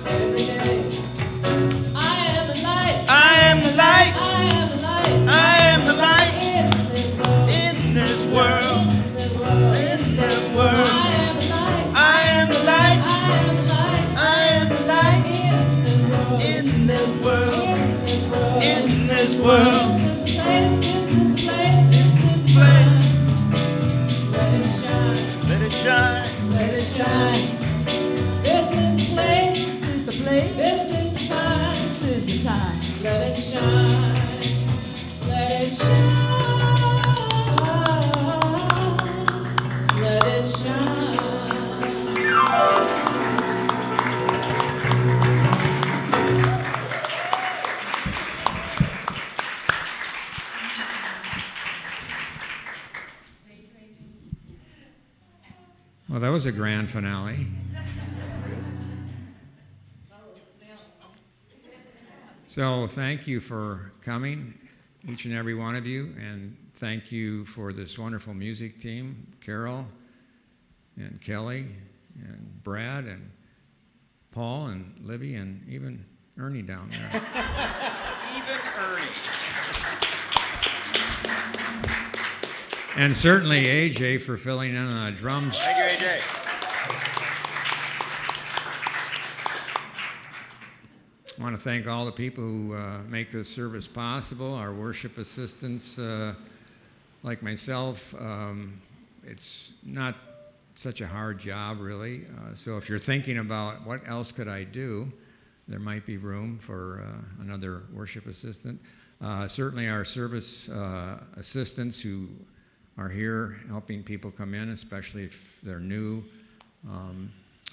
every day. I am the light. I am the light. I am the light. I am the light In this world. in this world. In this In this world. world. I am the light. I am the light. I am the light. I am the light In this world. in this world. In this In this world. world. This is the place. This is the place. Let it shine. Let it shine. Let it shine. This is the place. This is the place. This is the time. This is the time. Let it shine. Let it shine. Let it shine. was a grand finale. So thank you for coming, each and every one of you, and thank you for this wonderful music team, Carol and Kelly and Brad and Paul and Libby and even Ernie down there. Even Ernie. And certainly AJ for filling in on the drums. Thank you, AJ. I want to thank all the people who make this service possible, our worship assistants like myself. It's not such a hard job, really. So if you're thinking about what else could I do, there might be room for another worship assistant. Certainly our service assistants who are here helping people come in, especially if they're new.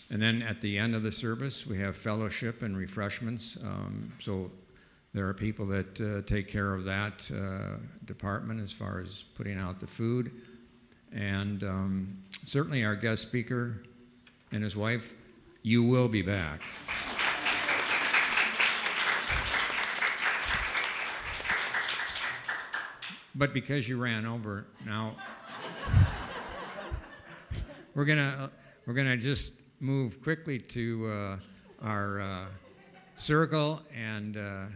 And then at the end of the service, we have fellowship and refreshments. So there are people that take care of that department as far as putting out the food. And certainly our guest speaker and his wife, you will be back. But because you ran over, now we're gonna just move quickly to our circle and now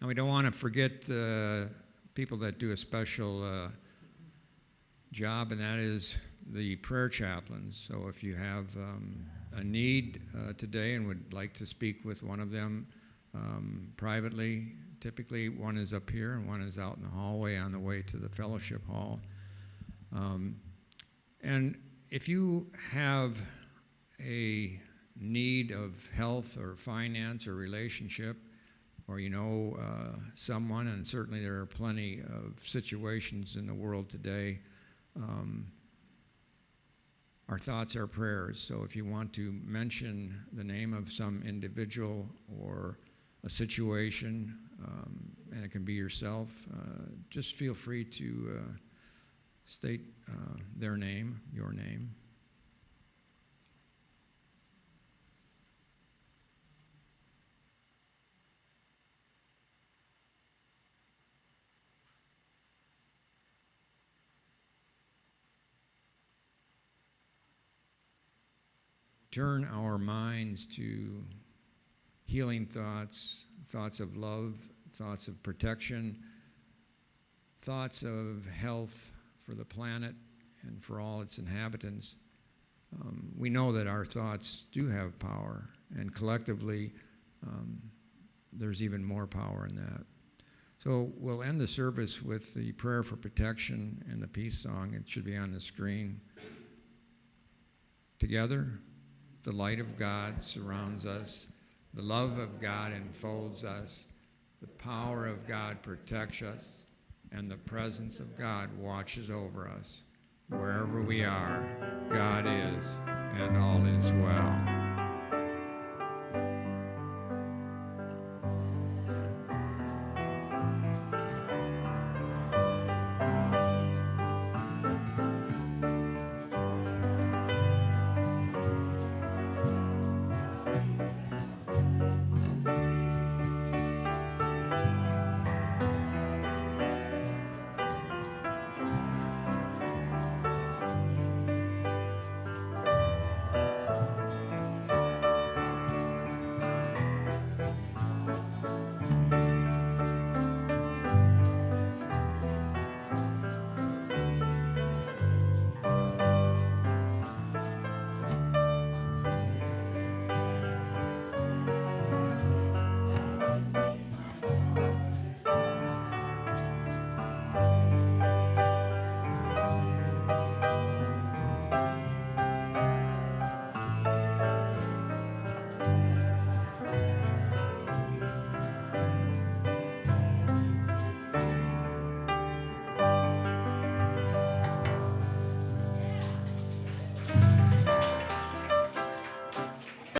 we don't want to forget people that do a special job, and that is the prayer chaplains. So if you have a need today and would like to speak with one of them privately, typically one is up here and one is out in the hallway on the way to the fellowship hall. And if you have a need of health or finance or relationship, or you know someone, and certainly there are plenty of situations in the world today, our thoughts are prayers. So if you want to mention the name of some individual or a situation, and it can be yourself, just feel free to state their name, your name. Turn our minds to healing thoughts, thoughts of love, thoughts of protection, thoughts of health for the planet and for all its inhabitants. We know that our thoughts do have power, and collectively there's even more power in that. So we'll end the service with the prayer for protection and the peace song. It should be on the screen. Together, the light of God surrounds us. The love of God enfolds us. The power of God protects us. And the presence of God watches over us. Wherever we are, God is, and all is well.